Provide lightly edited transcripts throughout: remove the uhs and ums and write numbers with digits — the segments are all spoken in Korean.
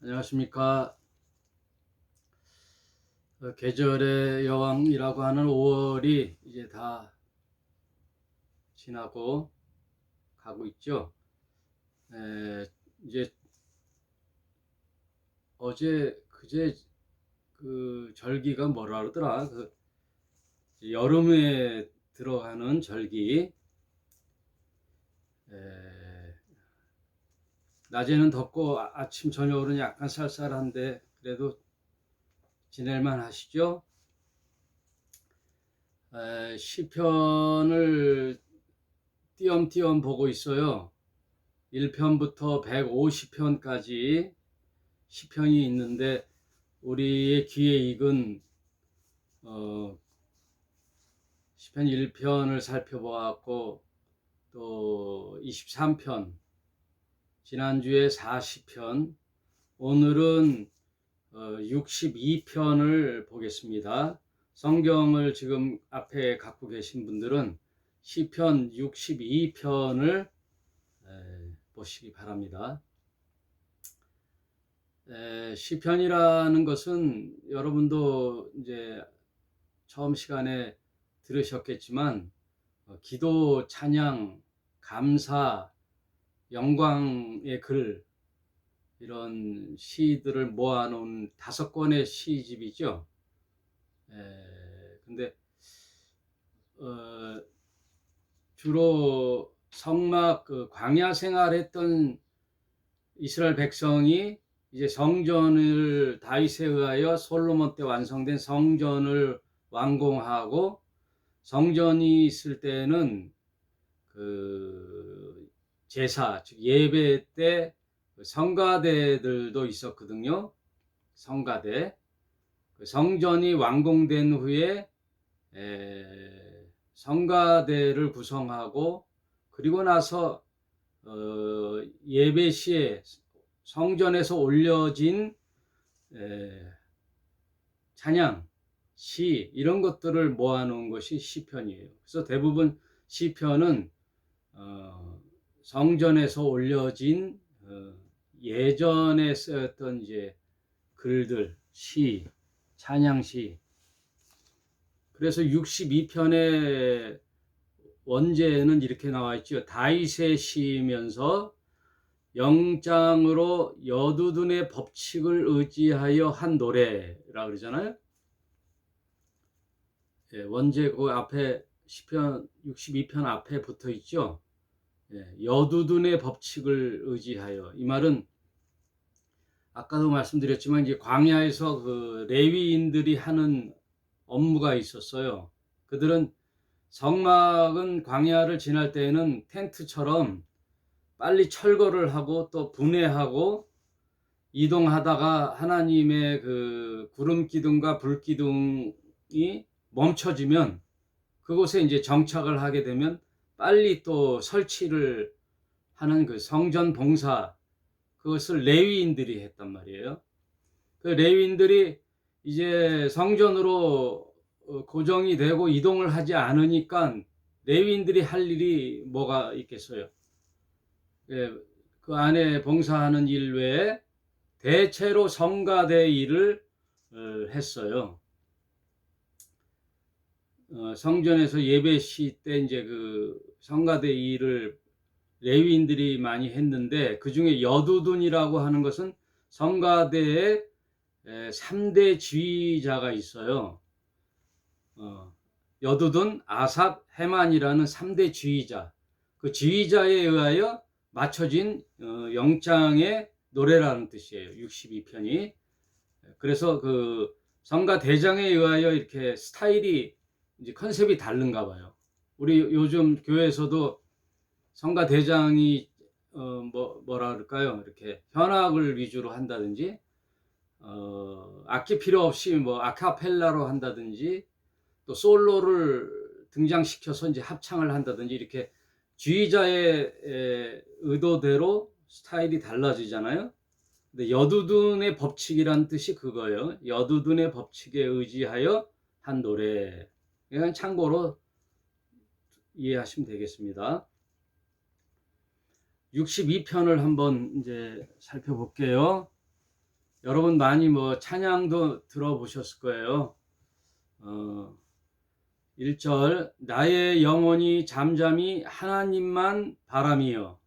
안녕하십니까. 계절의 여왕이라고 하는 5월이 이제 다 지나고 가고 있죠. 이제 어제 그제 그 절기가 뭐라 그러더라. 여름에 들어가는 절기. 에, 낮에는 덥고 아침 저녁으로는 약간 쌀쌀한데 그래도 지낼만 하시죠. 시편을 띄엄띄엄 보고 있어요. 1편부터 150편까지 시편이 있는데 우리의 귀에 익은 시편 1편을 살펴보았고 또 23편, 지난주에 40편, 오늘은 62편을 보겠습니다. 성경을 지금 앞에 갖고 계신 분들은 시편 62편을 보시기 바랍니다. 시편이라는 것은 여러분도 이제 처음 시간에 들으셨겠지만 기도, 찬양, 감사, 영광의 글, 이런 시들을 모아놓은 5권의 시집이죠. 근데 주로 성막 광야 생활했던 이스라엘 백성이 이제 성전을 다윗에 의하여 솔로몬 때 완성된 성전을 완공하고, 성전이 있을 때는 그 제사 즉 예배 때 성가대들도 있었거든요. 성가대. 성전이 완공된 후에 성가대를 구성하고, 그리고 나서 예배 시에 성전에서 올려진 찬양, 시, 이런 것들을 모아놓은 것이 시편이에요. 그래서 대부분 시편은 성전에서 올려진 예전에 쓰였던 이제 글들, 시, 찬양시. 그래서 62편의 원제는 이렇게 나와 있죠. 다윗의 시면서 영장으로 여두둔의 법칙을 의지하여 한 노래라 그러잖아요. 원제 그 앞에 시편 62편 앞에 붙어 있죠. 여두둔의 법칙을 의지하여. 이 말은 아까도 말씀드렸지만 이제 광야에서 그 레위인들이 하는 업무가 있었어요. 그들은 성막은 광야를 지날 때에는 텐트처럼 빨리 철거를 하고 또 분해하고 이동하다가 하나님의 그 구름 기둥과 불 기둥이 멈춰지면 그곳에 이제 정착을 하게 되면 빨리 또 설치를 하는 그 성전 봉사, 그것을 레위인들이 했단 말이에요. 그 레위인들이 이제 성전으로 고정이 되고 이동을 하지 않으니까 레위인들이 할 일이 뭐가 있겠어요. 그 안에 봉사하는 일 외에 대체로 성가대 일을 했어요. 성전에서 예배 시 때 이제 그 성가대 일을 레위인들이 많이 했는데, 그 중에 여두둔이라고 하는 것은 성가대의 3대 지휘자가 있어요. 여두둔, 아삽, 헤만이라는 3대 지휘자. 그 지휘자에 의하여 맞춰진 영장의 노래라는 뜻이에요. 62편이. 그래서 그 성가 대장에 의하여 이렇게 스타일이 이제 컨셉이 다른가 봐요. 우리 요즘 교회에서도 성가 대장이 뭐라 그럴까요? 이렇게 현악을 위주로 한다든지 악기 필요 없이 뭐 아카펠라로 한다든지 또 솔로를 등장시켜서 이제 합창을 한다든지, 이렇게 지휘자의 의도대로 스타일이 달라지잖아요. 근데 여두둔의 법칙이란 뜻이 그거예요. 여두둔의 법칙에 의지하여 한 노래. 그냥 참고로 이해하시면 되겠습니다. 62편을 한번 이제 살펴볼게요. 여러분 많이 뭐 찬양도 들어보셨을 거예요. 1절 나의 영혼이 잠잠히 하나님만 바라미요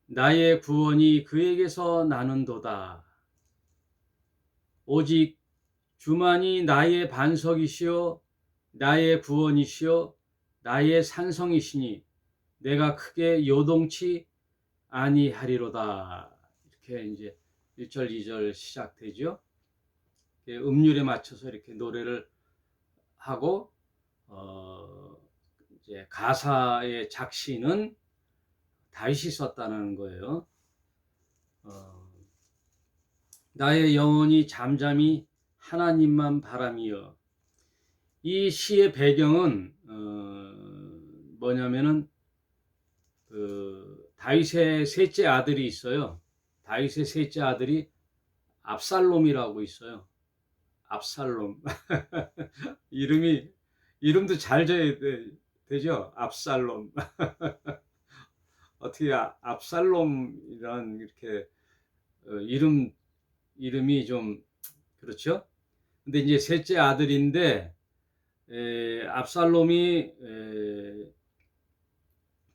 나의 구원이 그에게서 나는도다. 오직 주만이 나의 반석이시요 나의 구원이시요 나의 산성이시니 내가 크게 요동치 아니하리로다. 이렇게 이제 1절, 2절 시작되죠. 음률에 맞춰서 이렇게 노래를 하고 이제 가사의 작시는 다윗이 썼다는 거예요. 나의 영혼이 잠잠히 하나님만 바라미여. 이 시의 배경은 뭐냐면은 그 다윗의 셋째 아들이 있어요. 다윗의 셋째 아들이 압살롬이라고 있어요. 압살롬. 이름도 잘 져야 되죠. 압살롬. 어떻게 압살롬이란 이렇게 이름이 좀 그렇죠. 근데 이제 셋째 아들인데 압살롬이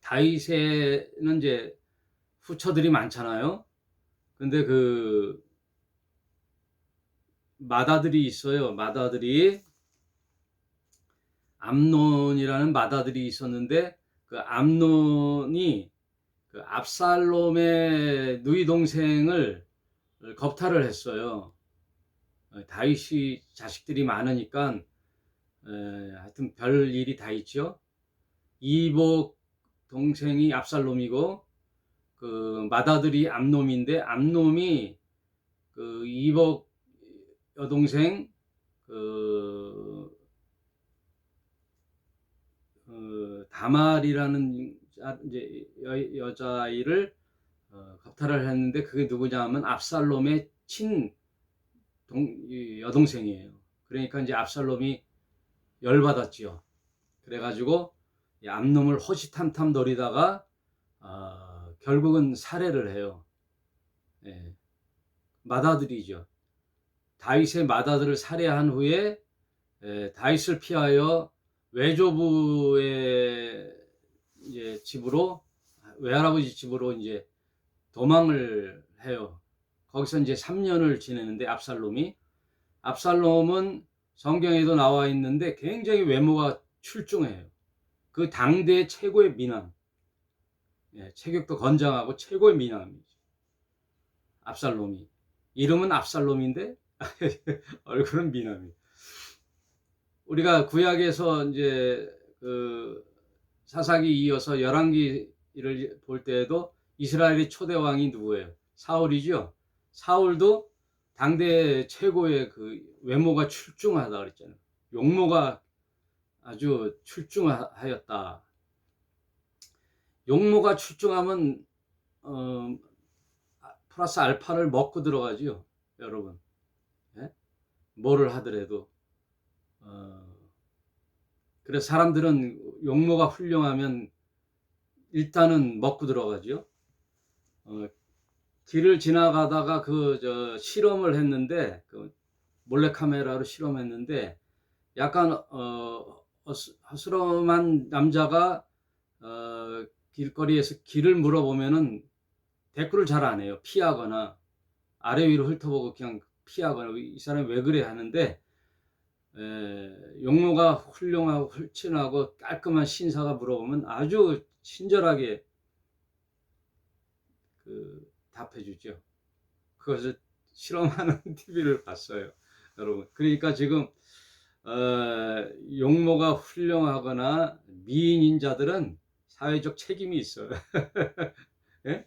다윗에는 이제 후처들이 많잖아요. 근데 그 맏아들이 있어요. 맏아들이 암논이라는 맏아들이 있었는데 그 암논이 그 압살롬의 누이 동생을 겁탈을 했어요. 다윗이 자식들이 많으니까 하여튼 별 일이 다 있죠. 이복 동생이 압살롬이고 그 맏아들이 암놈인데 암놈이 그 이복 여동생 그 다말이라는 이제 여자아이를 겁탈을 했는데 그게 누구냐 하면 압살롬의 여동생이에요. 그러니까 이제 압살롬이 열받았지요. 그래가지고 암놈을 호시탐탐 노리다가 결국은 살해를 해요. 예. 맏아들이죠. 다윗의 맏아들을 살해한 후에 다윗을 피하여 외조부의 이제 집으로 외할아버지 집으로 이제 도망을 해요. 거기서 이제 3년을 지내는데 압살롬은 성경에도 나와 있는데 굉장히 외모가 출중해요. 그 당대 최고의 미남, 체격도 건장하고 최고의 미남이죠. 압살롬이. 이름은 압살롬인데 얼굴은 미남이. 우리가 구약에서 이제 그 사사기 이어서 열왕기를 볼 때에도 이스라엘의 초대 왕이 누구예요? 사울이죠. 사울도 당대 최고의 그 외모가 출중하다 그랬잖아요. 용모가 아주 출중하였다. 용모가 출중하면 플러스 알파를 먹고 들어가지요, 여러분. 예? 뭐를 하더라도. 그래서 사람들은 용모가 훌륭하면 일단은 먹고 들어가죠. 길을 지나가다가 실험을 했는데 그 몰래카메라로 실험했는데 약간 허스름한 남자가 길거리에서 길을 물어보면은 대꾸를 잘 안 해요. 피하거나 아래 위로 훑어보고 그냥 피하거나 이 사람이 왜 그래 하는데 용모가 훌륭하고 훌친하고 깔끔한 신사가 물어보면 아주 친절하게 답해주죠. 그것을 실험하는 TV를 봤어요, 여러분. 그러니까 지금 용모가 훌륭하거나 미인인 자들은 사회적 책임이 있어요. 예?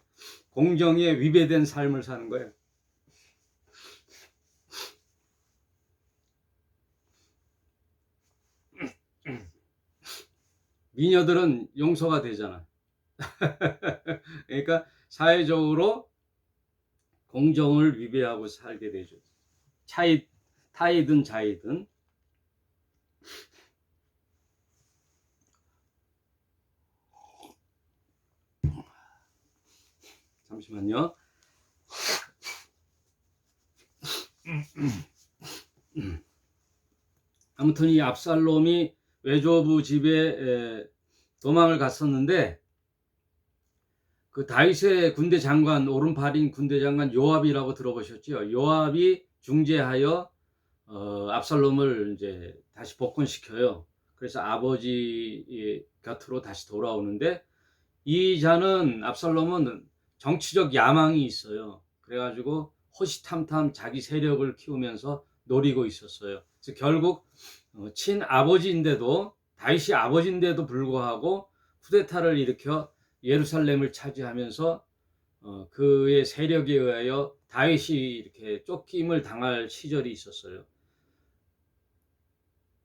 공정에 위배된 삶을 사는 거예요. 미녀들은 용서가 되잖아. 그러니까 사회적으로 공정을 위배하고 살게 되죠. 타이든 자이든. 잠시만요. 아무튼 이 압살롬이 외조부 집에 도망을 갔었는데, 그 다윗의 군대 장관, 오른팔인 군대 장관 요압이라고 들어보셨죠? 요압이 중재하여 압살롬을 이제 다시 복권시켜요. 그래서 아버지 곁으로 다시 돌아오는데, 이 자는 압살롬은 정치적 야망이 있어요. 그래가지고 호시탐탐 자기 세력을 키우면서 노리고 있었어요. 그래서 결국 친아버지인데도, 다윗이 아버지인데도 불구하고 쿠데타를 일으켜 예루살렘을 차지하면서 그의 세력에 의하여 다윗이 이렇게 쫓김을 당할 시절이 있었어요.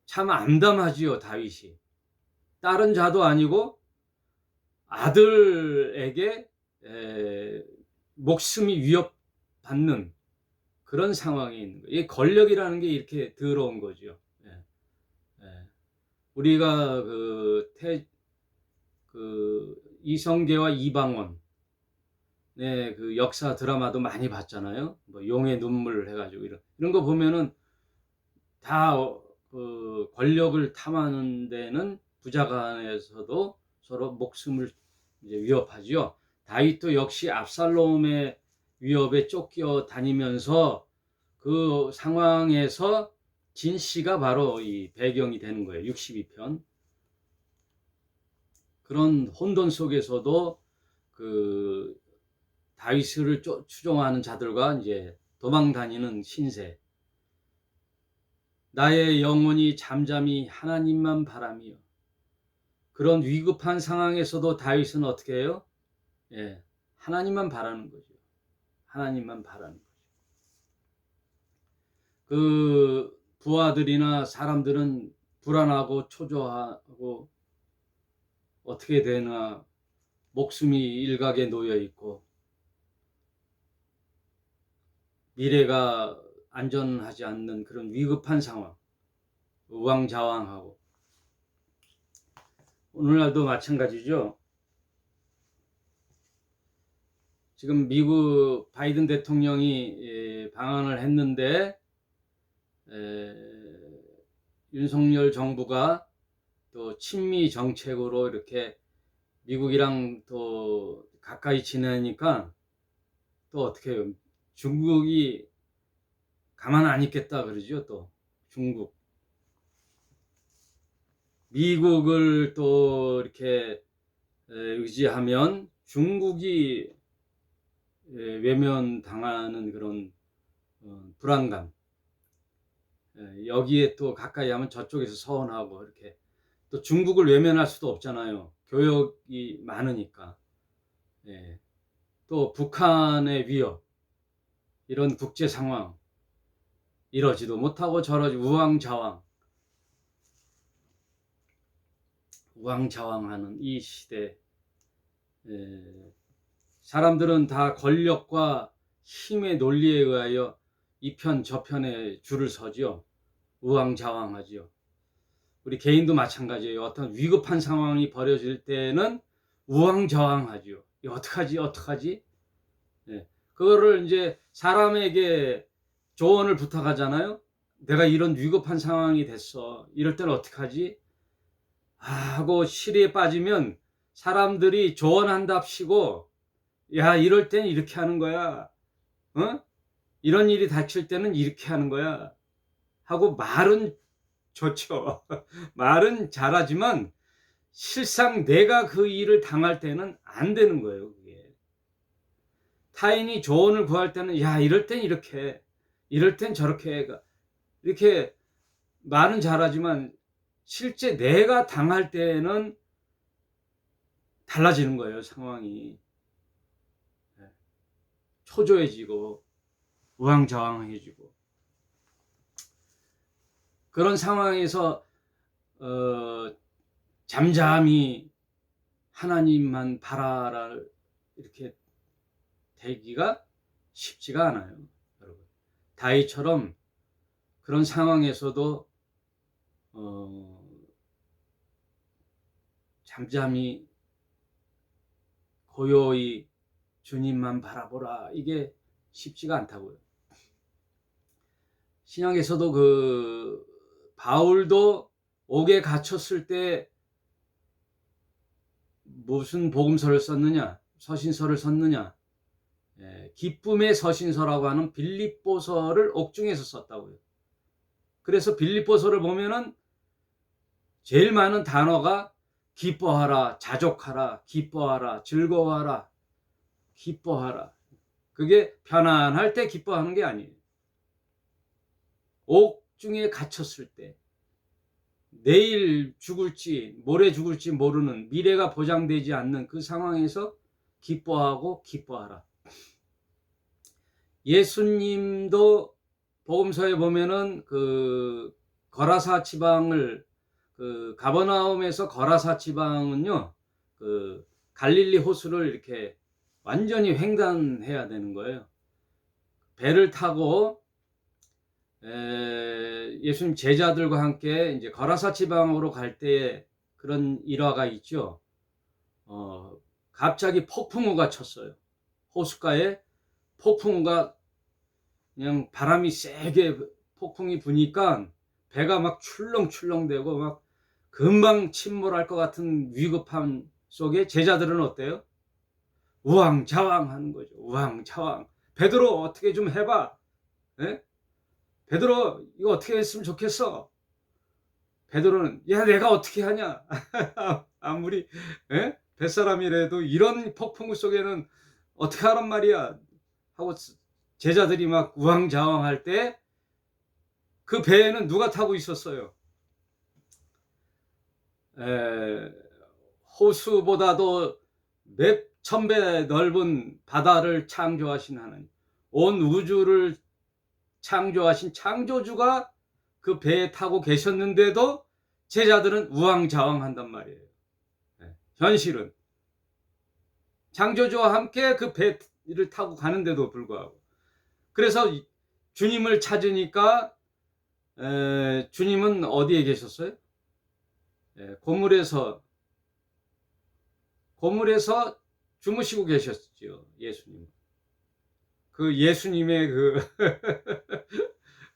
참 암담하지요, 다윗이. 다른 자도 아니고 아들에게 목숨이 위협받는 그런 상황에 있는 거예요. 이 권력이라는 게 이렇게 더러운 거죠. 우리가 이성계와 이방원 그 역사 드라마도 많이 봤잖아요. 뭐 용의 눈물 해가지고 이런 거 보면은 다 권력을 탐하는 데는 부자간에서도 서로 목숨을 이제 위협하지요. 다윗도 역시 압살롬의 위협에 쫓겨 다니면서 그 상황에서 진씨가 바로 이 배경이 되는 거예요. 62편. 그런 혼돈 속에서도 그 다윗을 추종하는 자들과 이제 도망 다니는 신세. 나의 영혼이 잠잠히 하나님만 바라며. 그런 위급한 상황에서도 다윗은 어떻게 해요? 하나님만 바라는 거죠. 하나님만 바라는 거죠. 그 부하들이나 사람들은 불안하고 초조하고 어떻게 되나, 목숨이 일각에 놓여 있고 미래가 안전하지 않는 그런 위급한 상황, 우왕좌왕하고. 오늘날도 마찬가지죠. 지금 미국 바이든 대통령이 방한을 했는데 윤석열 정부가 또 친미 정책으로 이렇게 미국이랑 또 가까이 지내니까 또 어떻게 해요? 중국이 가만 안 있겠다 그러죠. 또 중국, 미국을 또 이렇게 의지하면 중국이 외면당하는 그런 불안감, 여기에 또 가까이 하면 저쪽에서 서운하고, 이렇게 또 중국을 외면할 수도 없잖아요. 교역이 많으니까. 또 북한의 위협, 이런 국제 상황, 이러지도 못하고 저러지, 우왕좌왕하는 이 시대. 사람들은 다 권력과 힘의 논리에 의하여 이편 저편에 줄을 서지요. 우왕좌왕하지요. 우리 개인도 마찬가지예요. 어떤 위급한 상황이 벌어질 때는 우왕좌왕하지요. 어떡하지? 그거를 이제 사람에게 조언을 부탁하잖아요. 내가 이런 위급한 상황이 됐어. 이럴 때는 어떡하지? 하고 시리에 빠지면 사람들이 조언한답시고, 야, 이럴 땐 이렇게 하는 거야. 이런 일이 닥칠 때는 이렇게 하는 거야. 하고 말은 좋죠. 말은 잘하지만 실상 내가 그 일을 당할 때는 안 되는 거예요. 그게. 타인이 조언을 구할 때는, 야, 이럴 땐 이렇게, 이럴 땐 저렇게, 이렇게 말은 잘하지만 실제 내가 당할 때는 달라지는 거예요. 상황이 초조해지고 우왕좌왕해지고. 그런 상황에서 잠잠히 하나님만 바라라 이렇게 되기가 쉽지가 않아요, 여러분. 다윗처럼 그런 상황에서도 잠잠히 고요히 주님만 바라보라, 이게 쉽지가 않다고요. 신약에서도 그 바울도 옥에 갇혔을 때 무슨 복음서를 썼느냐, 서신서를 썼느냐, 기쁨의 서신서라고 하는 빌립보서를 옥중에서 썼다고요. 그래서 빌립보서를 보면은 제일 많은 단어가 기뻐하라, 자족하라, 기뻐하라, 즐거워하라, 기뻐하라. 그게 편안할 때 기뻐하는 게 아니에요. 옥중에 갇혔을 때, 내일 죽을지 모레 죽을지 모르는, 미래가 보장되지 않는 그 상황에서 기뻐하고 기뻐하라. 예수님도 복음서에 보면은 그 거라사 지방을, 그 가버나움에서 거라사 지방은요, 그 갈릴리 호수를 이렇게 완전히 횡단해야 되는 거예요. 배를 타고 예수님 제자들과 함께 이제 거라사 지방으로 갈 때에 그런 일화가 있죠. 갑자기 폭풍우가 쳤어요. 호숫가에 폭풍우가, 그냥 바람이 세게 폭풍이 부니까 배가 막 출렁출렁대고 막 금방 침몰할 것 같은 위급함 속에 제자들은 어때요? 우왕좌왕 하는 거죠. 우왕좌왕. 베드로 어떻게 좀 해봐. 예? 베드로 이거 어떻게 했으면 좋겠어. 베드로는 야 내가 어떻게 하냐. 아무리 뱃사람이라도 이런 폭풍우 속에는 어떻게 하란 말이야 하고 제자들이 막 우왕좌왕할 때 그 배에는 누가 타고 있었어요? 호수보다도 몇 천 배 넓은 바다를 창조하신 하나님, 온 우주를 창조하신 창조주가 그 배에 타고 계셨는데도 제자들은 우왕좌왕한단 말이에요. 현실은 창조주와 함께 그 배를 타고 가는데도 불구하고. 그래서 주님을 찾으니까 주님은 어디에 계셨어요? 고물에서 주무시고 계셨죠. 예수님. 그 예수님의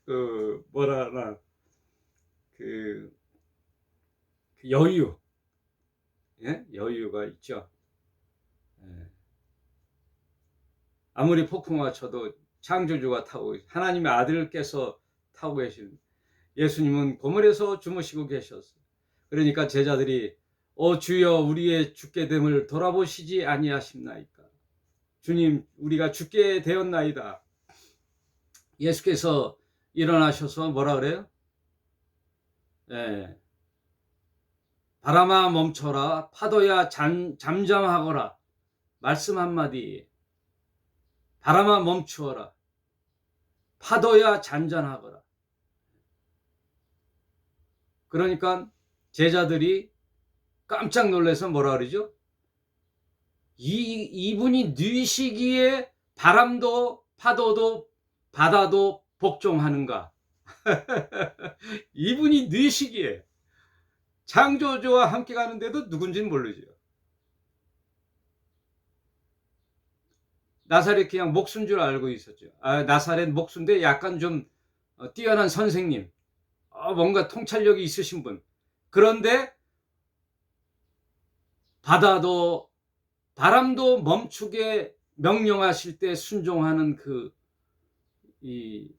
그 뭐라 하나, 그 여유, 여유가 있죠. 아무리 폭풍우가 쳐도 창조주가 타고, 하나님의 아들께서 타고 계신 예수님은 고물에서 주무시고 계셨어요. 그러니까 제자들이 주여 우리의 죽게 됨을 돌아보시지 아니하십나이까. 주님 우리가 죽게 되었나이다. 예수께서 일어나셔서 뭐라 그래요? 바람아 멈춰라, 파도야 잠잠하거라. 말씀 한마디. 바람아 멈추어라, 파도야 잔잔하거라. 그러니까 제자들이 깜짝 놀라서 뭐라 그러죠? 이분이 뉘시기에 바람도 파도도 바다도 복종하는가? 이분이 뉘시기에, 창조주와 함께 가는데도 누군지는 모르죠. 나사렛 그냥 목수인 줄 알고 있었죠. 나사렛 목수인데 약간 좀 뛰어난 선생님, 뭔가 통찰력이 있으신 분. 그런데 바다도 바람도 멈추게 명령하실 때 순종하는 이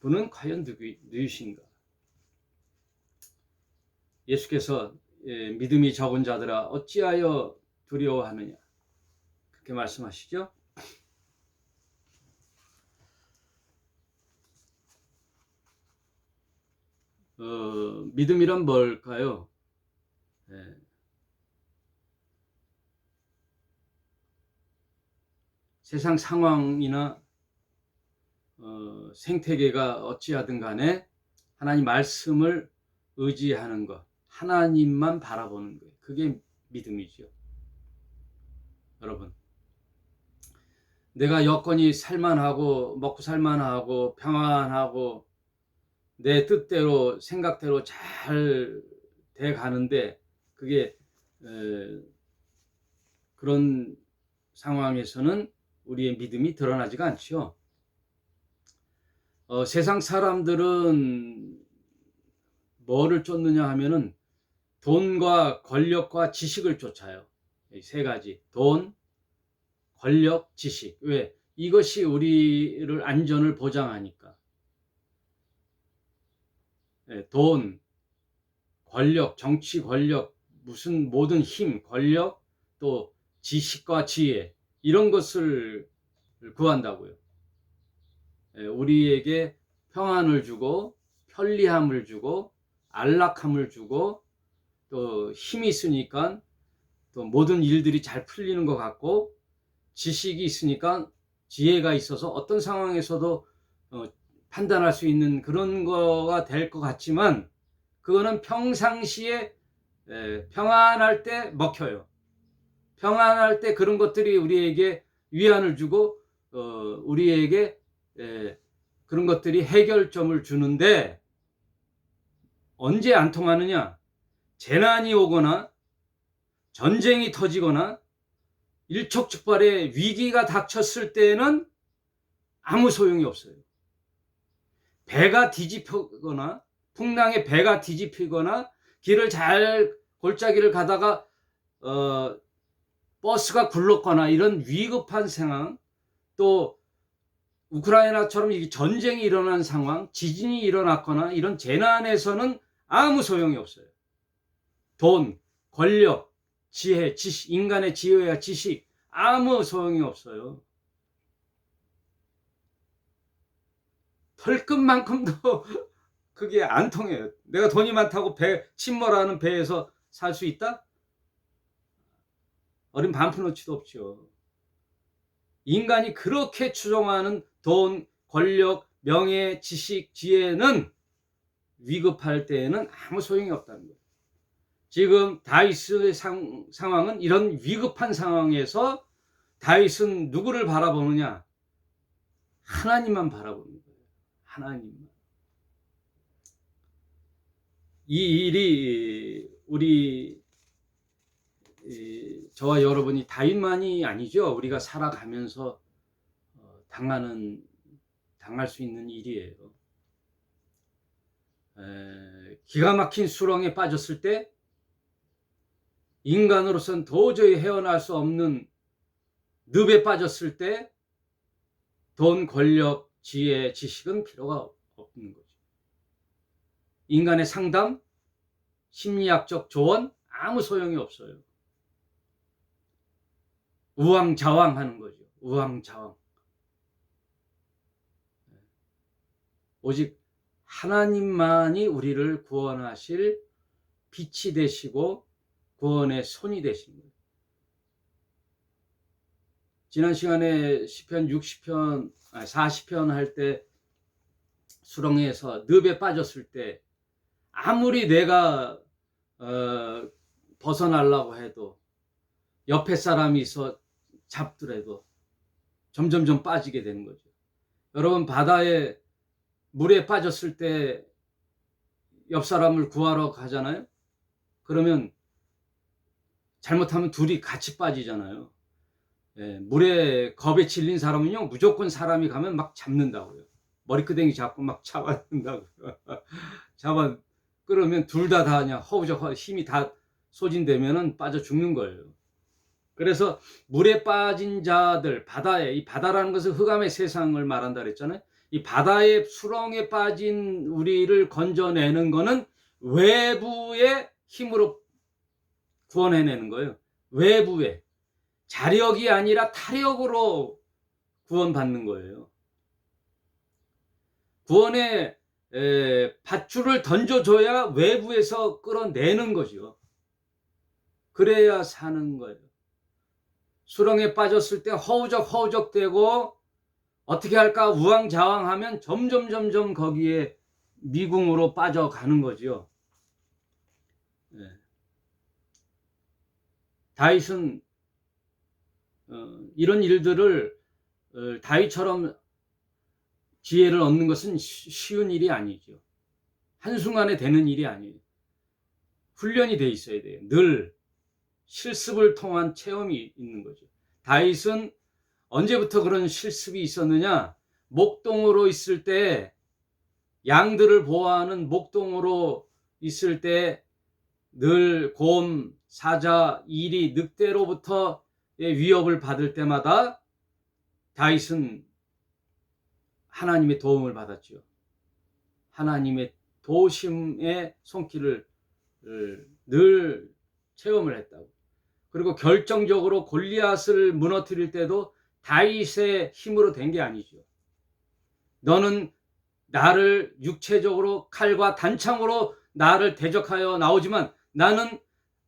분은 과연 누구신가? 예수께서 믿음이 적은 자들아 어찌하여 두려워하느냐, 그렇게 말씀하시죠. 믿음이란 뭘까요? 세상 상황이나 생태계가 어찌하든 간에 하나님 말씀을 의지하는 것, 하나님만 바라보는 것, 그게 믿음이죠. 여러분, 내가 여건이 살만하고 먹고 살만하고 평안하고 내 뜻대로 생각대로 잘 돼 가는데, 그게 그런 상황에서는 우리의 믿음이 드러나지가 않죠. 세상 사람들은 뭐를 쫓느냐 하면은 돈과 권력과 지식을 쫓아요. 이 세 가지. 돈, 권력, 지식. 왜? 이것이 우리를 안전을 보장하니까. 예, 돈, 권력, 정치 권력, 무슨 모든 힘, 권력, 또 지식과 지혜, 이런 것을 구한다고요. 예, 우리에게 평안을 주고 편리함을 주고 안락함을 주고 또 힘이 있으니까 또 모든 일들이 잘 풀리는 것 같고, 지식이 있으니까 지혜가 있어서 어떤 상황에서도 판단할 수 있는 그런 거가 될 것 같지만, 그거는 평상시에 평안할 때 먹혀요. 평안할 때 그런 것들이 우리에게 위안을 주고 우리에게 그런 것들이 해결점을 주는데, 언제 안 통하느냐? 재난이 오거나 전쟁이 터지거나 일촉즉발의 위기가 닥쳤을 때는 아무 소용이 없어요. 배가 뒤집히거나, 풍랑에 배가 뒤집히거나, 길을 잘 골짜기를 가다가 버스가 굴렀거나, 이런 위급한 상황, 또 우크라이나처럼 전쟁이 일어난 상황, 지진이 일어났거나 이런 재난에서는 아무 소용이 없어요. 돈, 권력, 지혜, 지식, 인간의 지혜와 지식, 아무 소용이 없어요. 털끝만큼도 그게 안 통해요. 내가 돈이 많다고 침몰하는 배에서 살 수 있다? 어린 반푼어치도 없죠. 인간이 그렇게 추종하는 돈, 권력, 명예, 지식, 지혜는 위급할 때에는 아무 소용이 없다는 거예요. 지금 다윗의 상황은 이런 위급한 상황에서 다윗은 누구를 바라보느냐? 하나님만 바라보는 거예요. 하나님만. 이 일이 우리 저와 여러분이 다윗만이 아니죠. 우리가 살아가면서 당할 수 있는 일이에요. 기가 막힌 수렁에 빠졌을 때, 인간으로서는 도저히 헤어날 수 없는 늪에 빠졌을 때, 돈, 권력, 지혜, 지식은 필요가 없는 거죠. 인간의 상담, 심리학적 조언, 아무 소용이 없어요. 우왕좌왕하는 거죠. 우왕좌왕. 오직 하나님만이 우리를 구원하실 빛이 되시고 구원의 손이 되신 거예요. 지난 시간에 시편 60편, 40편 할 때 수렁에서 늪에 빠졌을 때 아무리 내가 벗어나려고 해도, 옆에 사람이 있어 잡더라도 점점점 빠지게 되는 거죠. 여러분, 바다에 물에 빠졌을 때 옆 사람을 구하러 가잖아요. 그러면 잘못하면 둘이 같이 빠지잖아요. 물에 겁에 질린 사람은요, 무조건 사람이 가면 막 잡는다고요. 머리끄댕이 잡고 막 잡아낸다고요. 그러면 둘 다 그냥 허우적 힘이 다 소진되면은 빠져 죽는 거예요. 그래서 물에 빠진 자들, 이 바다라는 것은 흑암의 세상을 말한다 그랬잖아요. 이 바다의 수렁에 빠진 우리를 건져내는 거는 외부의 힘으로 구원해내는 거예요. 외부의 자력이 아니라 타력으로 구원받는 거예요. 구원의 밧줄을 던져줘야 외부에서 끌어내는 거죠. 그래야 사는 거예요. 수렁에 빠졌을 때 허우적 되고 어떻게 할까 우왕좌왕하면 점점 거기에 미궁으로 빠져가는 거죠. 다윗은 이런 일들을 다윗처럼 지혜를 얻는 것은 쉬운 일이 아니죠. 한순간에 되는 일이 아니에요. 훈련이 돼 있어야 돼요. 늘 실습을 통한 체험이 있는 거죠. 다윗은 언제부터 그런 실습이 있었느냐? 목동으로 있을 때 양들을 보호하는 목동으로 있을 때 늘 곰, 사자, 이리, 늑대로부터의 위협을 받을 때마다 다윗은 하나님의 도움을 받았죠. 하나님의 도심의 손길을 늘 체험을 했다고. 그리고 결정적으로 골리앗을 무너뜨릴 때도 다윗의 힘으로 된 게 아니죠. 너는 나를 육체적으로 칼과 단창으로 나를 대적하여 나오지만 나는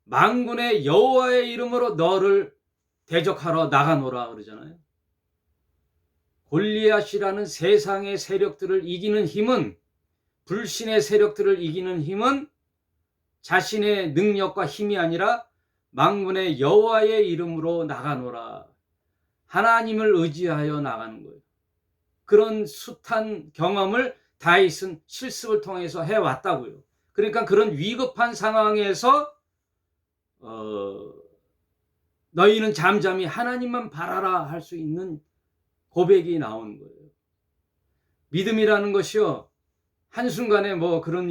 만군의 여호와의 이름으로 너를 대적하러 나가노라 그러잖아요. 골리앗이라는 세상의 세력들을 이기는 힘은, 불신의 세력들을 이기는 힘은 자신의 능력과 힘이 아니라 만군의 여호와의 이름으로 나가노라. 하나님을 의지하여 나가는 거예요. 그런 숱한 경험을 다윗은 실습을 통해서 해왔다고요. 그러니까 그런 위급한 상황에서 너희는 잠잠히 하나님만 바라라 할 수 있는 고백이 나오는 거예요. 믿음이라는 것이요, 한순간에 뭐 그런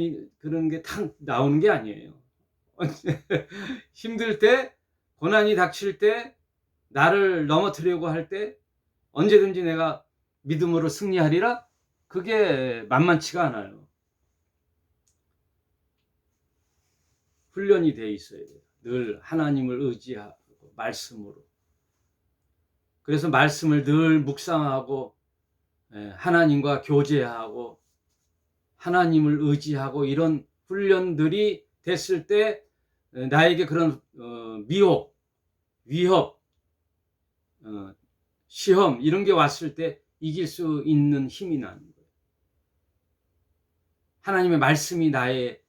게 탁 나오는 게 아니에요. 힘들 때, 고난이 닥칠 때, 나를 넘어뜨리려고 할 때 언제든지 내가 믿음으로 승리하리라? 그게 만만치가 않아요. 훈련이 돼 있어야 돼요. 늘 하나님을 의지하고 말씀으로. 그래서 말씀을 늘 묵상하고 하나님과 교제하고 하나님을 의지하고 이런 훈련들이 됐을 때 나에게 그런 미혹, 위협, 시험 이런 게 왔을 때 이길 수 있는 힘이 나는 거예요. 하나님의 말씀이 나의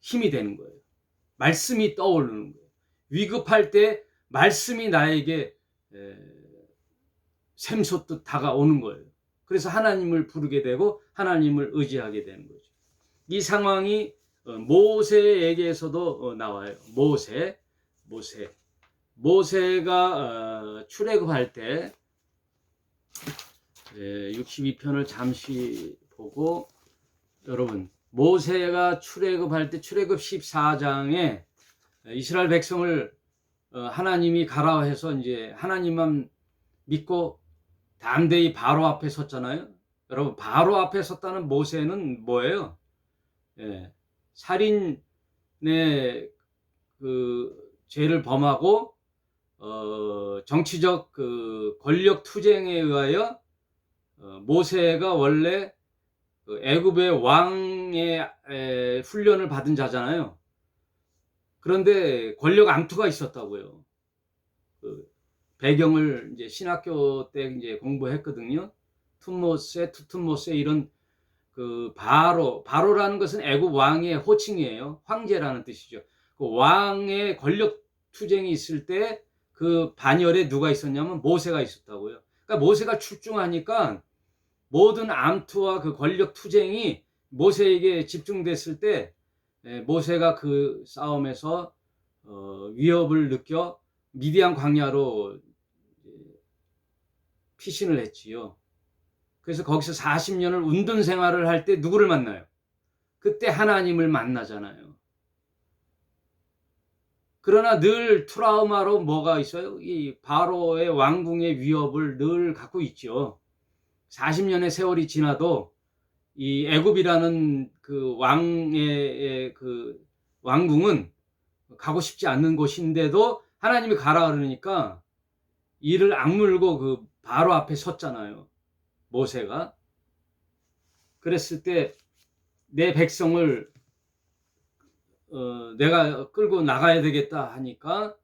힘이 되는 거예요. 말씀이 떠오르는 거예요. 위급할 때 말씀이 나에게 샘솟듯 다가오는 거예요. 그래서 하나님을 부르게 되고 하나님을 의지하게 되는 거죠. 이 상황이 모세에게서도 나와요. 모세가 출애굽할 때 62편을 잠시 보고, 여러분, 모세가 출애굽할 때 출애굽 14장에 이스라엘 백성을 하나님이 가라 해서 이제 하나님만 믿고 담대히 바로 앞에 섰잖아요. 여러분, 바로 앞에 섰다는 모세는 뭐예요? 살인의 그 죄를 범하고 정치적 그 권력 투쟁에 의하여 모세가 원래 애굽의 왕의 훈련을 받은 자잖아요. 그런데 권력 암투가 있었다고요. 그 배경을 이제 신학교 때 이제 공부했거든요. 투ทุ่모세 이런 그 바로라는 것은 애굽 왕의 호칭이에요. 황제라는 뜻이죠. 그 왕의 권력 투쟁이 있을 때 그 반열에 누가 있었냐면 모세가 있었다고요. 그러니까 모세가 출중하니까 모든 암투와 그 권력 투쟁이 모세에게 집중됐을 때 모세가 그 싸움에서 위협을 느껴 미디안 광야로 피신을 했지요. 그래서 거기서 40년을 운둔 생활을 할 때 누구를 만나요? 그때 하나님을 만나잖아요. 그러나 늘 트라우마로 뭐가 있어요? 이 바로의 왕궁의 위협을 늘 갖고 있죠. 40년의 세월이 지나도 이 애굽이라는 그 왕의 그 왕궁은 가고 싶지 않는 곳인데도 하나님이 가라 그러니까 이를 악물고 그 바로 앞에 섰잖아요. 모세가. 그랬을 때 내 백성을 내가 끌고 나가야 되겠다 하니까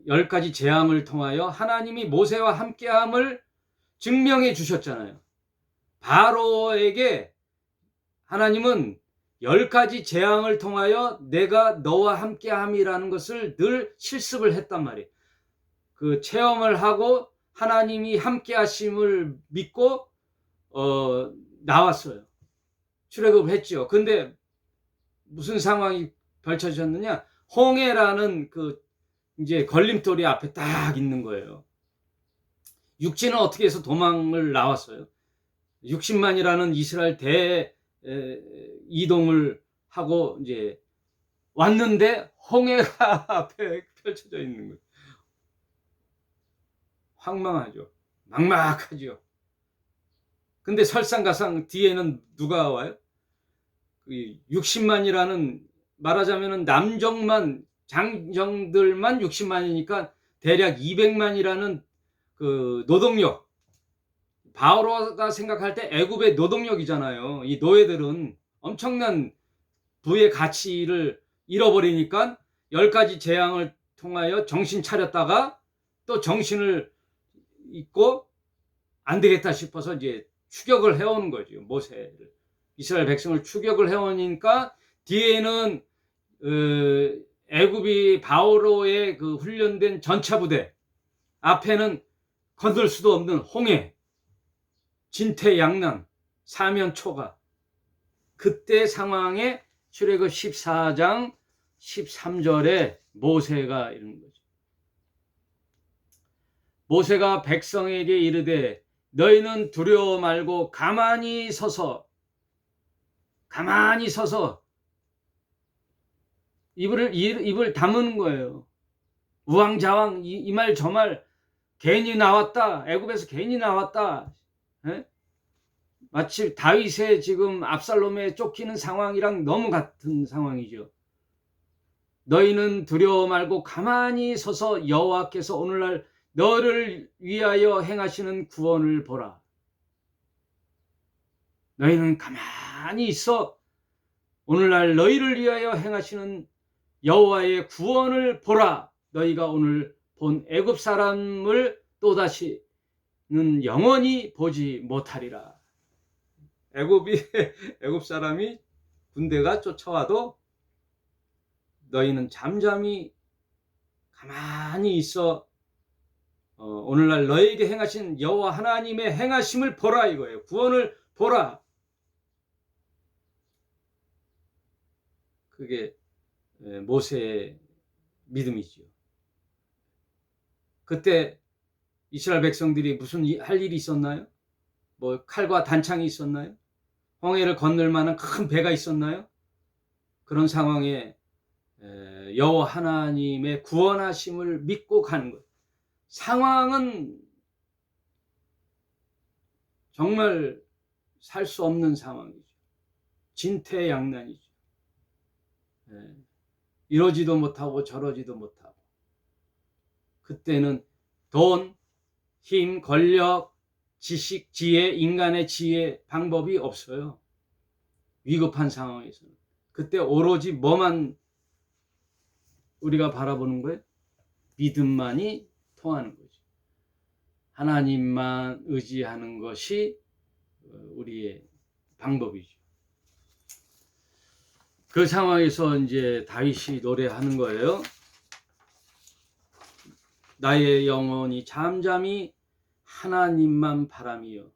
10가지 재앙을 통하여 하나님이 모세와 함께함을 증명해 주셨잖아요. 바로에게 하나님은 10가지 재앙을 통하여 내가 너와 함께함이라는 것을 늘 실습을 했단 말이에요. 그 체험을 하고 하나님이 함께하심을 믿고 나왔어요. 출애굽을 했죠. 근데 무슨 상황이 펼쳐졌느냐? 홍해라는 그 이제 걸림돌이 앞에 딱 있는 거예요. 육지는 어떻게 해서 도망을 나왔어요? 60만이라는 이스라엘 이동을 하고 이제 왔는데 홍해가 앞에 펼쳐져 있는 거예요. 황망하죠. 막막하죠. 근데 설상가상 뒤에는 누가 와요? 60만이라는, 말하자면 남정만, 장정들만 60만이니까 대략 200만이라는 그 노동력, 바오로가 생각할 때 애굽의 노동력이잖아요. 이 노예들은 엄청난 부의 가치를 잃어버리니까 10가지 재앙을 통하여 정신 차렸다가 또 정신을 잊고 안 되겠다 싶어서 이제 추격을 해오는 거죠. 모세를, 이스라엘 백성을 추격을 해오니까 뒤에는 애굽이 바오로의 그 훈련된 전차 부대, 앞에는 건들 수도 없는 홍해, 진퇴양난, 사면초가. 그때 상황에 출애굽 14장 13절에 모세가 이런 거죠. 모세가 백성에게 이르되 너희는 두려워 말고 가만히 서서 입을 다무는 거예요. 우왕좌왕 이 말 저 말, 괜히 나왔다, 애굽에서 괜히 나왔다. 에? 마치 다윗의 지금 압살롬에 쫓기는 상황이랑 너무 같은 상황이죠. 너희는 두려워 말고 가만히 서서 여호와께서 오늘날 너를 위하여 행하시는 구원을 보라. 너희는 가만히 있어 오늘날 너희를 위하여 행하시는 여호와의 구원을 보라. 너희가 오늘 본 애굽 사람을 또다시는 영원히 보지 못하리라. 애굽 사람이, 군대가 쫓아와도 너희는 잠잠히 가만히 있어 오늘날 너희에게 행하신 여호와 하나님의 행하심을 보라 이거예요. 구원을 보라. 그게 모세의 믿음이지요. 그때 이스라엘 백성들이 무슨 할 일이 있었나요? 뭐 칼과 단창이 있었나요? 홍해를 건널 만한 큰 배가 있었나요? 그런 상황에 여호와 하나님의 구원하심을 믿고 가는 것. 상황은 정말 살 수 없는 상황이죠. 진퇴양난이죠. 이러지도 못하고 저러지도 못하고. 그때는 돈, 힘, 권력, 지식, 지혜, 인간의 지혜, 방법이 없어요. 위급한 상황에서는. 그때 오로지 뭐만 우리가 바라보는 거예요? 믿음만이 통하는 거죠. 하나님만 의지하는 것이 우리의 방법이죠. 그 상황에서 이제 다윗이 노래하는 거예요. 나의 영혼이 잠잠히 하나님만 바라미요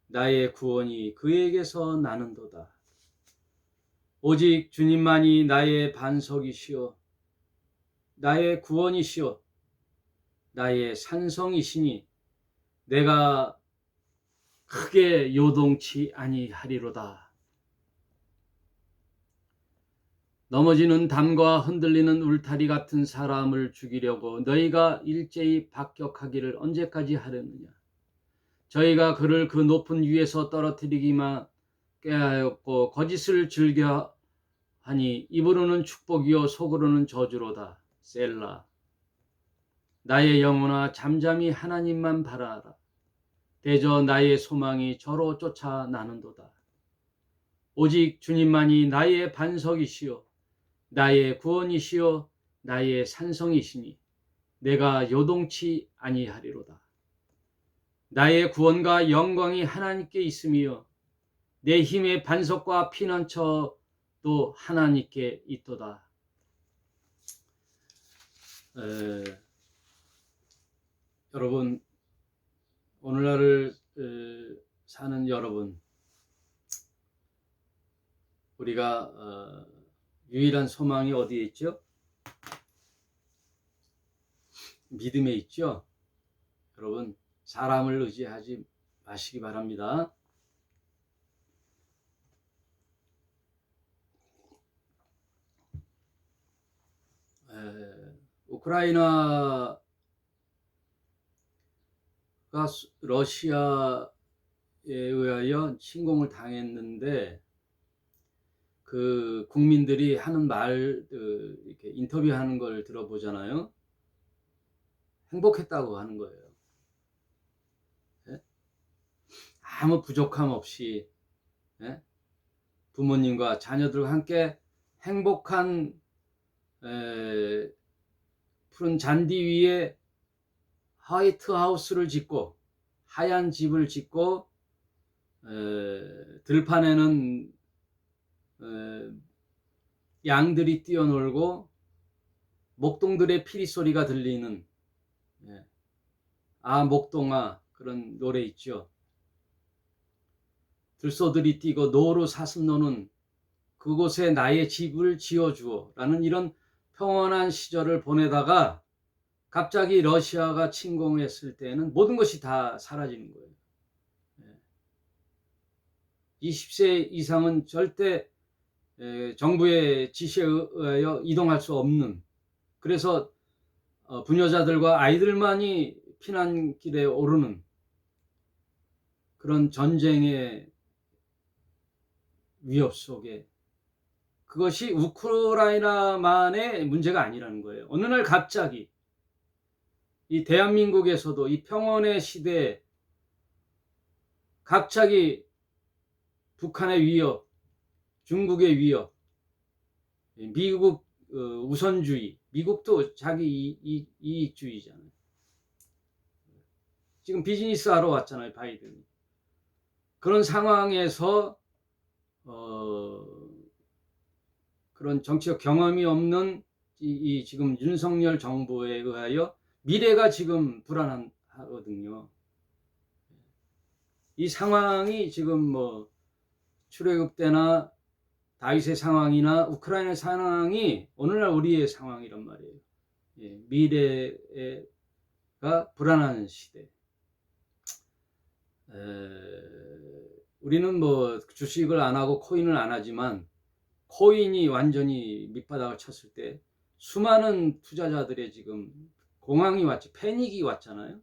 나의 구원이 그에게서 나는도다. 오직 주님만이 나의 반석이시오 나의 구원이시오 나의 산성이시니 내가 크게 요동치 아니하리로다. 넘어지는 담과 흔들리는 울타리 같은 사람을 죽이려고 너희가 일제히 박격하기를 언제까지 하려느냐. 저희가 그를 그 높은 위에서 떨어뜨리기만 꾀하였고 거짓을 즐겨하니 입으로는 축복이요 속으로는 저주로다. 셀라. 나의 영혼아 잠잠히 하나님만 바라라. 대저 나의 소망이 저로 쫓아 나는도다. 오직 주님만이 나의 반석이시요 나의 구원이시요 나의 산성이시니 내가 요동치 아니하리로다. 나의 구원과 영광이 하나님께 있으며 내 힘의 반석과 피난처도 하나님께 있도다. 여러분, 오늘날을 사는 여러분, 우리가 유일한 소망이 어디에 있죠? 믿음에 있죠. 여러분, 사람을 의지하지 마시기 바랍니다. 우크라이나가 러시아에 의하여 침공을 당했는데 그 국민들이 하는 말, 이렇게 인터뷰하는 걸 들어보잖아요. 행복했다고 하는 거예요. 예? 아무 부족함 없이, 예? 부모님과 자녀들과 함께 행복한 푸른 잔디 위에 화이트 하우스를 짓고, 하얀 집을 짓고, 들판에는 양들이 뛰어놀고 목동들의 피리 소리가 들리는, 아 목동아, 그런 노래 있죠. 들소들이 뛰고 노루 사슴 노는 그곳에 나의 집을 지어주어 라는 이런 평온한 시절을 보내다가 갑자기 러시아가 침공했을 때는 모든 것이 다 사라지는 거예요. 20세 이상은 절대 정부의 지시에 의하여 이동할 수 없는, 그래서 부녀자들과 아이들만이 피난길에 오르는 그런 전쟁의 위협 속에, 그것이 우크라이나만의 문제가 아니라는 거예요. 어느 날 갑자기 이 대한민국에서도 이 평화의 시대에 갑자기 북한의 위협, 중국의 위협, 미국 우선주의, 미국도 자기 이익주의잖아요. 지금 비즈니스 하러 왔잖아요, 바이든이. 그런 상황에서 그런 정치적 경험이 없는 이 지금 윤석열 정부에 의하여 미래가 지금 불안하거든요. 이 상황이 지금 뭐 출애굽 때나 다윗의 상황이나 우크라이나 상황이 오늘날 우리의 상황이란 말이에요. 미래가 불안한 시대. 우리는 뭐 주식을 안 하고 코인을 안 하지만, 코인이 완전히 밑바닥을 쳤을 때 수많은 투자자들의 지금 공황이 왔죠. 패닉이 왔잖아요.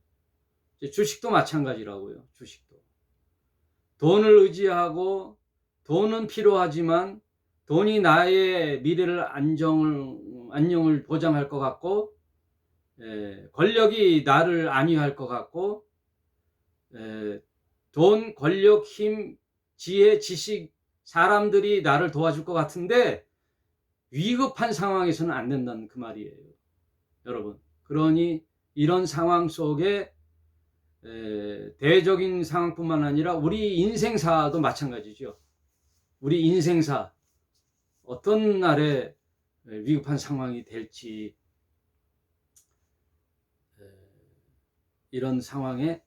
주식도 마찬가지라고요. 주식도 돈을 의지하고, 돈은 필요하지만 돈이 나의 미래를 안녕을 보장할 것 같고, 권력이 나를 안위할 것 같고, 돈, 권력, 힘, 지혜, 지식, 사람들이 나를 도와줄 것 같은데 위급한 상황에서는 안 된다는 그 말이에요, 여러분. 그러니 이런 상황 속에 대적인 상황뿐만 아니라 우리 인생사도 마찬가지죠. 우리 인생사 어떤 날에 위급한 상황이 될지, 이런 상황에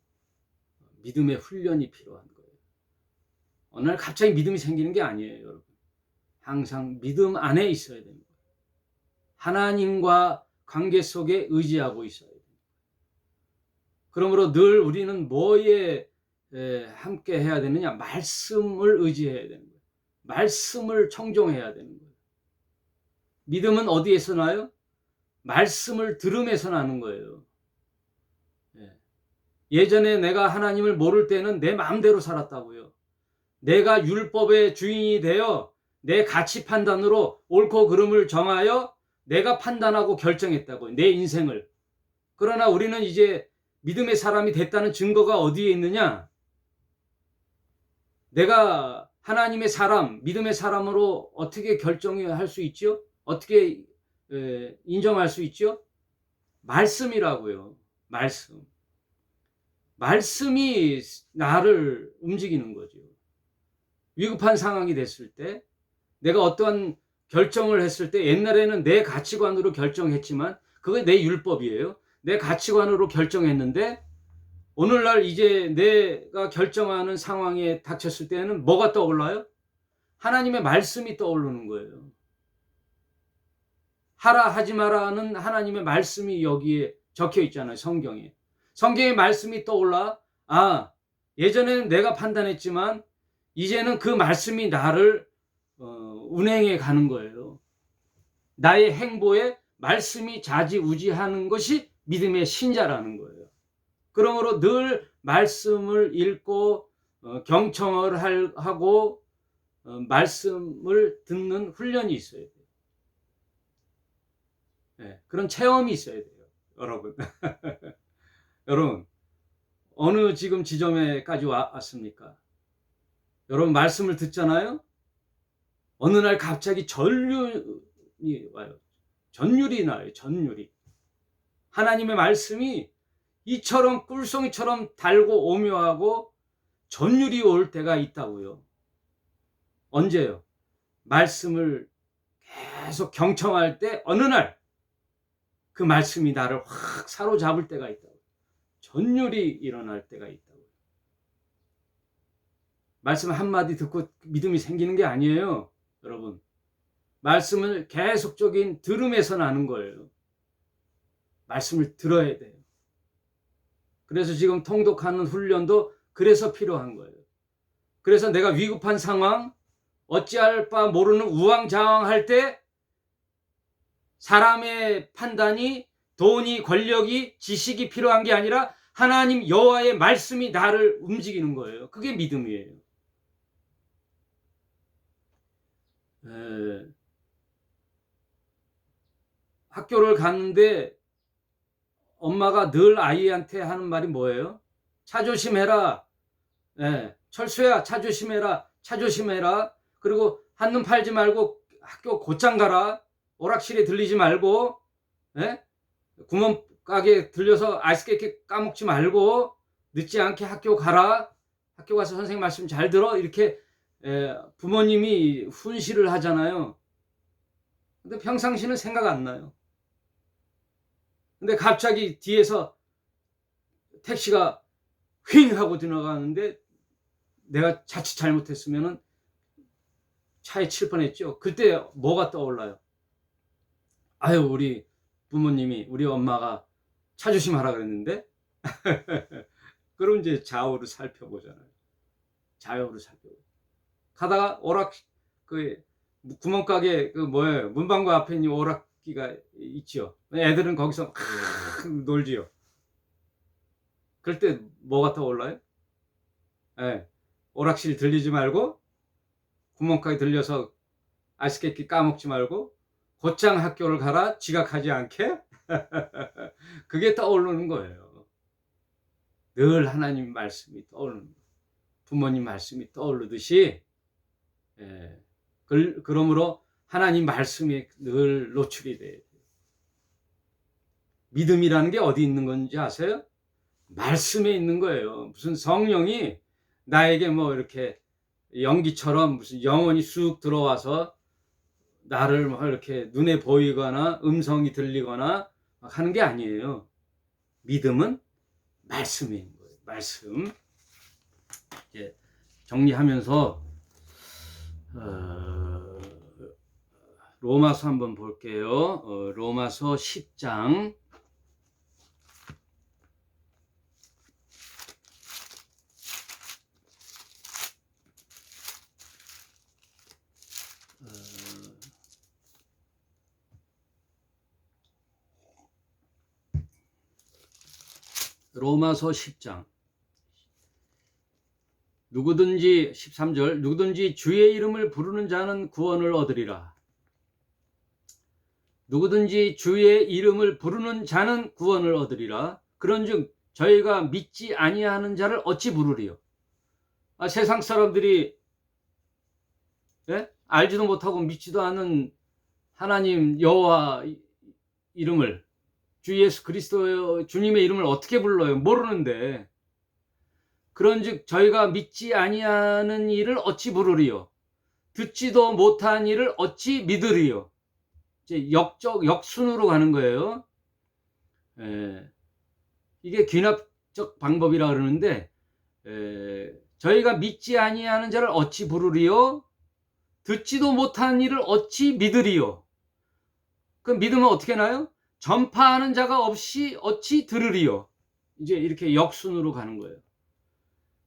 믿음의 훈련이 필요한 거예요. 어느 날 갑자기 믿음이 생기는 게 아니에요, 여러분. 항상 믿음 안에 있어야 됩니다. 하나님과 관계 속에 의지하고 있어야 됩니다. 그러므로 늘 우리는 뭐에 함께 해야 되느냐? 말씀을 의지해야 되는 거예요. 말씀을 청종해야 되는 거예요. 믿음은 어디에서 나요? 말씀을 들음에서 나는 거예요. 예전에 내가 하나님을 모를 때는 내 마음대로 살았다고요. 내가 율법의 주인이 되어 내 가치 판단으로 옳고 그름을 정하여 내가 판단하고 결정했다고요, 내 인생을. 그러나 우리는 이제 믿음의 사람이 됐다는 증거가 어디에 있느냐? 내가 하나님의 사람, 믿음의 사람으로 어떻게 결정할 수 있죠? 어떻게 인정할 수 있죠? 말씀이라고요. 말씀. 말씀이 나를 움직이는 거죠. 위급한 상황이 됐을 때, 내가 어떠한 결정을 했을 때, 옛날에는 내 가치관으로 결정했지만 그게 내 율법이에요. 내 가치관으로 결정했는데 오늘날 이제 내가 결정하는 상황에 닥쳤을 때는 뭐가 떠올라요? 하나님의 말씀이 떠오르는 거예요. 하라 하지 마라는 하나님의 말씀이 여기에 적혀 있잖아요, 성경에. 성경의 말씀이 떠올라, 아, 예전에는 내가 판단했지만 이제는 그 말씀이 나를 운행해 가는 거예요. 나의 행보에 말씀이 좌지우지하는 것이 믿음의 신자라는 거예요. 그러므로 늘 말씀을 읽고 경청을 하고 말씀을 듣는 훈련이 있어야 돼요. 네, 그런 체험이 있어야 돼요, 여러분. 여러분, 어느 지금 지점에까지 왔습니까? 여러분, 말씀을 듣잖아요. 어느 날 갑자기 전율이 와요. 전율이 나요. 전율이. 하나님의 말씀이 이처럼 꿀송이처럼 달고 오묘하고 전율이 올 때가 있다고요. 언제요? 말씀을 계속 경청할 때 어느 날 그 말씀이 나를 확 사로잡을 때가 있다고. 전율이 일어날 때가 있다고. 말씀 한마디 듣고 믿음이 생기는 게 아니에요, 여러분. 말씀을 계속적인 들음에서 나는 거예요. 말씀을 들어야 돼요. 그래서 지금 통독하는 훈련도 그래서 필요한 거예요. 그래서 내가 위급한 상황, 어찌할 바 모르는 우왕좌왕할 때 사람의 판단이, 돈이, 권력이, 지식이 필요한 게 아니라 하나님 여호와의 말씀이 나를 움직이는 거예요. 그게 믿음이에요. 학교를 갔는데 엄마가 늘 아이한테 하는 말이 뭐예요? 차 조심해라. 철수야, 차 조심해라. 차 조심해라. 그리고 한눈 팔지 말고 학교 곧장 가라. 오락실에 들리지 말고, 구멍가게 들려서 아이스케이크 까먹지 말고 늦지 않게 학교 가라. 학교 가서 선생님 말씀 잘 들어. 이렇게 부모님이 훈시를 하잖아요. 근데 평상시는 생각 안 나요. 근데 갑자기 뒤에서 택시가 휙 하고 지나가는데 내가 자칫 잘못했으면은 차에 칠 뻔했죠. 그때 뭐가 떠올라요? 아유, 우리 부모님이, 우리 엄마가 차 조심하라 그랬는데. 그럼 이제 좌우를 살펴보잖아요. 좌우를 살펴보. 가다가 그 구멍가게 뭐예요? 문방구 앞에 있는 오락기가 있죠. 애들은 거기서 놀지요. 그럴 때 뭐가 떠올라요? 오락실 들리지 말고 구멍가게 들려서 아이스케이크 까먹지 말고 곧장 학교를 가라. 지각하지 않게. 그게 떠오르는 거예요. 늘 하나님 말씀이 떠오르는 거예요. 부모님 말씀이 떠오르듯이. 그러므로 하나님 말씀이 늘 노출이 돼야 돼요. 믿음이라는 게 어디 있는 건지 아세요? 말씀에 있는 거예요. 무슨 성령이 나에게 뭐 이렇게 연기처럼 무슨 영혼이 쑥 들어와서 나를 뭐 이렇게 눈에 보이거나 음성이 들리거나 하는 게 아니에요. 믿음은 말씀에 있는 거예요. 말씀. 이제 정리하면서 로마서 한번 볼게요. 로마서 10장. 로마서 10장. 누구든지 13절, 누구든지 주의 이름을 부르는 자는 구원을 얻으리라. 누구든지 주의 이름을 부르는 자는 구원을 얻으리라. 그런즉 저희가 믿지 아니하는 자를 어찌 부르리요? 세상 사람들이 알지도 못하고 믿지도 않은 하나님 여호와 이름을, 주 예수 그리스도 주님의 이름을 어떻게 불러요? 모르는데. 그런즉 저희가 믿지 아니하는 일을 어찌 부르리요? 듣지도 못한 일을 어찌 믿으리요? 이제 역순으로 가는 거예요. 이게 귀납적 방법이라 그러는데, 저희가 믿지 아니하는 자를 어찌 부르리요? 듣지도 못한 일을 어찌 믿으리요? 그 믿음은 어떻게 나요? 전파하는 자가 없이 어찌 들으리요? 이제 이렇게 역순으로 가는 거예요.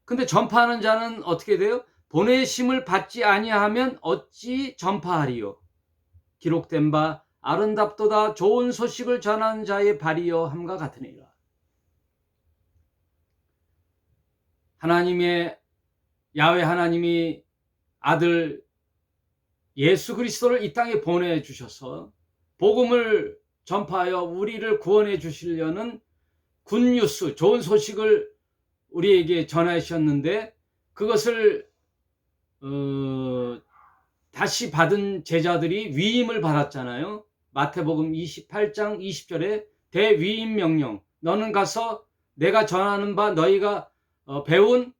근데 전파하는 자는 어떻게 돼요? 보내심을 받지 아니하면 어찌 전파하리요? 기록된 바 아름답도다 좋은 소식을 전하는 자의 발이여 함과 같으니라. 하나님의 야훼 하나님이 아들 예수 그리스도를 이 땅에 보내주셔서 복음을 전파하여 우리를 구원해 주시려는 굿뉴스, 좋은 소식을 우리에게 전하셨는데 그것을 다시 받은 제자들이 위임을 받았잖아요. 마태복음 28장 20절에 대위임 명령, 너는 가서 내가 전하는 바 너희가 배운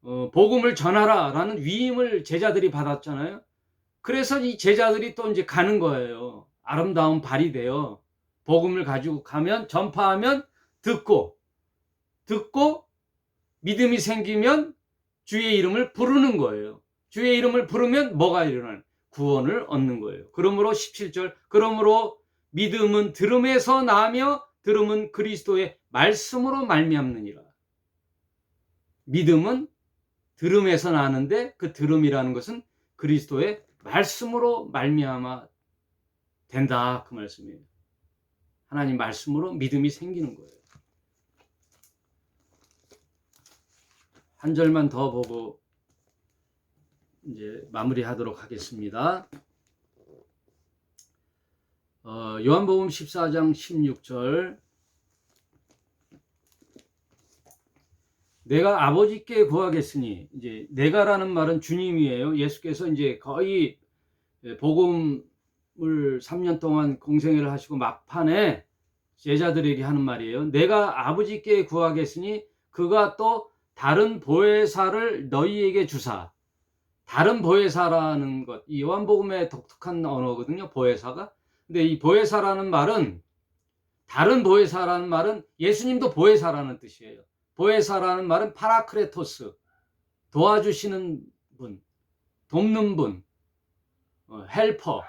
복음을 전하라 라는 위임을 제자들이 받았잖아요. 그래서 이 제자들이 또 이제 가는 거예요. 아름다운 발이 되어 복음을 가지고 가면, 전파하면 듣고 믿음이 생기면 주의 이름을 부르는 거예요. 주의 이름을 부르면 뭐가 일어나는? 구원을 얻는 거예요. 그러므로 17절, 그러므로 믿음은 들음에서 나며 들음은 그리스도의 말씀으로 말미암느니라. 믿음은 들음에서 나는데 그 들음이라는 것은 그리스도의 말씀으로 말미암아 된다, 그 말씀이에요. 하나님 말씀으로 믿음이 생기는 거예요. 한 절만 더 보고 이제 마무리하도록 하겠습니다. 요한복음 14장 16절, 내가 아버지께 구하겠으니, 이제 내가라는 말은 주님이에요. 예수께서 이제 거의 복음을 3년 동안 공생애를 하시고 막판에 제자들에게 하는 말이에요. 내가 아버지께 구하겠으니 그가 또 다른 보혜사를 너희에게 주사. 다른 보혜사라는 것, 이 요한복음의 독특한 언어거든요, 보혜사가. 근데 이 보혜사라는 말은, 다른 보혜사라는 말은 예수님도 보혜사라는 뜻이에요. 보혜사라는 말은 파라크레토스, 도와주시는 분, 돕는 분, 헬퍼,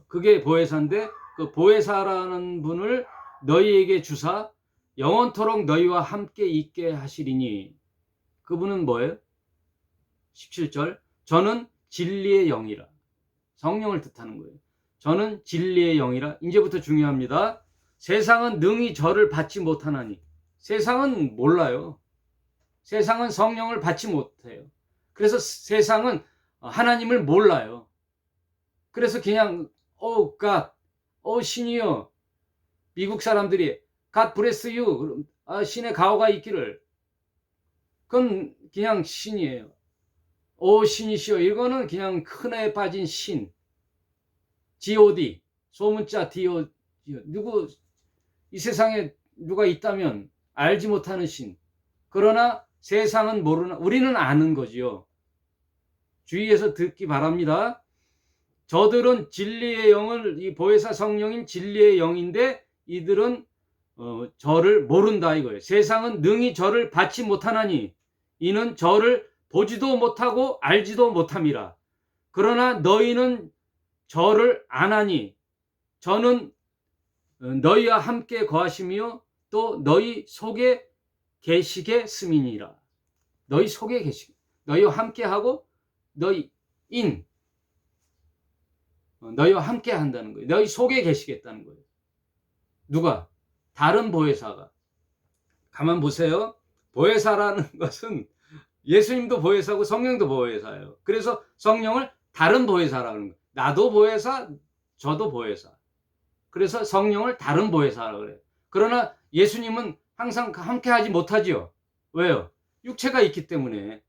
그게 보혜사인데, 그 보혜사라는 분을 너희에게 주사 영원토록 너희와 함께 있게 하시리니, 그분은 뭐예요? 17절, 저는 진리의 영이라. 성령을 뜻하는 거예요. 저는 진리의 영이라. 이제부터 중요합니다. 세상은 능히 저를 받지 못하나니. 세상은 몰라요. 세상은 성령을 받지 못해요. 그래서 세상은 하나님을 몰라요. 그래서 그냥 God, 신이요. 미국 사람들이 God bless you, 신의 가호가 있기를. 그건 그냥 신이에요. 신이시여, 이거는 그냥 큰애에 빠진 신. God, 소문자 DO. 이 세상에 누가 있다면 알지 못하는 신. 그러나 세상은 모르나, 우리는 아는 거지요. 주의해서 듣기 바랍니다. 저들은 진리의 영을, 이 보혜사 성령인 진리의 영인데 이들은 저를 모른다 이거예요. 세상은 능히 저를 받지 못하나니 이는 저를 보지도 못하고 알지도 못함이라. 그러나 너희는 저를 아나니 저는 너희와 함께 거하시며 또 너희 속에 계시겠음이니라. 너희 속에 계시, 너희와 함께하고 너희와 함께 한다는 거예요. 너희 속에 계시겠다는 거예요. 누가? 다른 보혜사가. 가만 보세요. 보혜사라는 것은 예수님도 보혜사고 성령도 보혜사예요. 그래서 성령을 다른 보혜사라고 하는 거예요. 나도 보혜사, 저도 보혜사. 그래서 성령을 다른 보혜사라고 그래요. 그러나 예수님은 항상 함께 하지 못하지요. 왜요? 육체가 있기 때문에.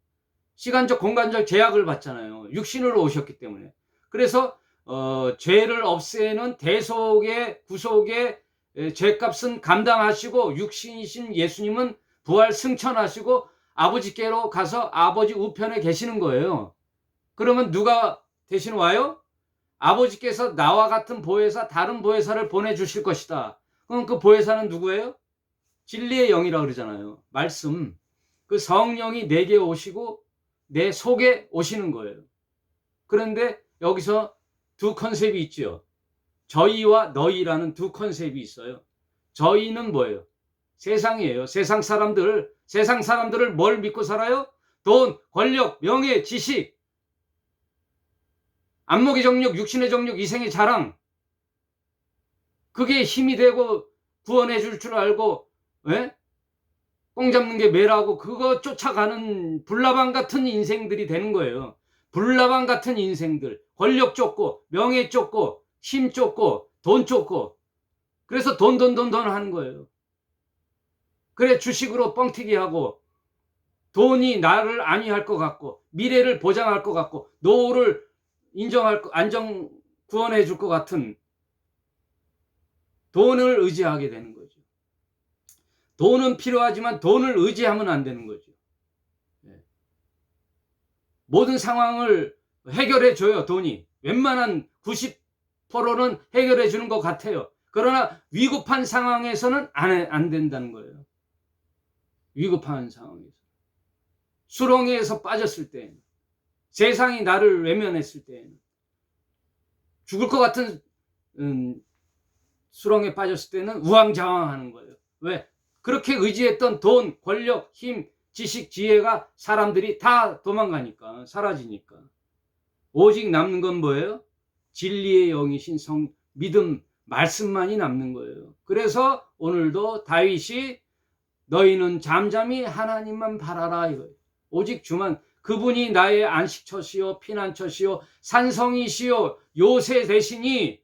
시간적 공간적 제약을 받잖아요. 육신으로 오셨기 때문에. 그래서 죄를 없애는 대속의 구속의 죄값은 감당하시고 육신이신 예수님은 부활 승천하시고 아버지께로 가서 아버지 우편에 계시는 거예요. 그러면 누가 대신 와요? 아버지께서 나와 같은 보혜사, 다른 보혜사를 보내주실 것이다. 그럼 그 보혜사는 누구예요? 진리의 영이라고 그러잖아요. 말씀. 그 성령이 내게 오시고 내 속에 오시는 거예요. 그런데 여기서 두 컨셉이 있죠. 저희와 너희라는 두 컨셉이 있어요. 저희는 뭐예요? 세상이에요. 세상 사람들을 뭘 믿고 살아요? 돈, 권력, 명예, 지식. 안목의 정력, 육신의 정력, 이생의 자랑, 그게 힘이 되고 구원해 줄 줄 알고, 예? 뽕 잡는 게 매라고 그거 쫓아가는 불나방 같은 인생들이 되는 거예요. 불나방 같은 인생들, 권력 쫓고 명예 쫓고 힘 쫓고 돈 쫓고, 그래서 돈 하는 거예요. 그래 주식으로 뻥튀기 하고, 돈이 나를 안위할 것 같고 미래를 보장할 것 같고 노후를 인정할 안정 구원해 줄 것 같은 돈을 의지하게 되는 거죠. 돈은 필요하지만 돈을 의지하면 안 되는 거죠. 모든 상황을 해결해 줘요. 돈이 웬만한 90%는 해결해 주는 것 같아요. 그러나 위급한 상황에서는 안 된다는 거예요. 위급한 상황에서, 수렁에서 빠졌을 때, 세상이 나를 외면했을 때, 죽을 것 같은 수렁에 빠졌을 때는 우왕좌왕하는 거예요. 왜? 그렇게 의지했던 돈, 권력, 힘, 지식, 지혜가 사람들이 다 도망가니까, 사라지니까. 오직 남는 건 뭐예요? 진리의 영이신 믿음, 말씀만이 남는 거예요. 그래서 오늘도 다윗이 너희는 잠잠히 하나님만 바라라 이거예요. 오직 주만, 그분이 나의 안식처시요 피난처시요 산성이시요 요새 되시니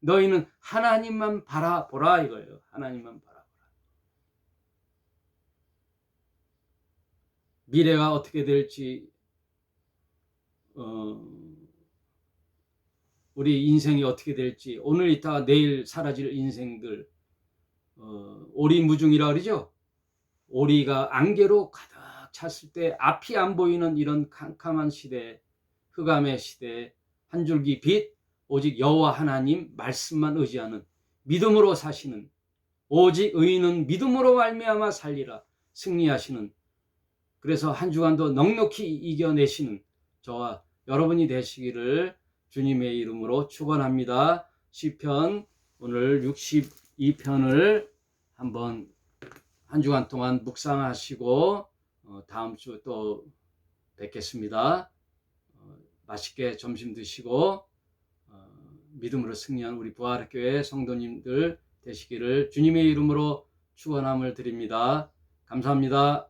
너희는 하나님만 바라보라 이거예요. 하나님만 바라보라. 미래가 어떻게 될지, 우리 인생이 어떻게 될지, 오늘 있다가 내일 사라질 인생들, 오리무중이라 그러죠. 오리가 안개로 가득 찼을 때 앞이 안 보이는 이런 캄캄한 시대, 흑암의 시대, 한 줄기 빛, 오직 여호와 하나님 말씀만 의지하는, 믿음으로 사시는, 오직 의인은 믿음으로 말미암아 살리라 승리하시는, 그래서 한 주간도 넉넉히 이겨내시는 저와 여러분이 되시기를 주님의 이름으로 축원합니다. 시편 오늘 62편을 한번 한 주간 동안 묵상하시고 다음 주 또 뵙겠습니다. 맛있게 점심 드시고 믿음으로 승리한 우리 부활교회 성도님들 되시기를 주님의 이름으로 축원함을 드립니다. 감사합니다.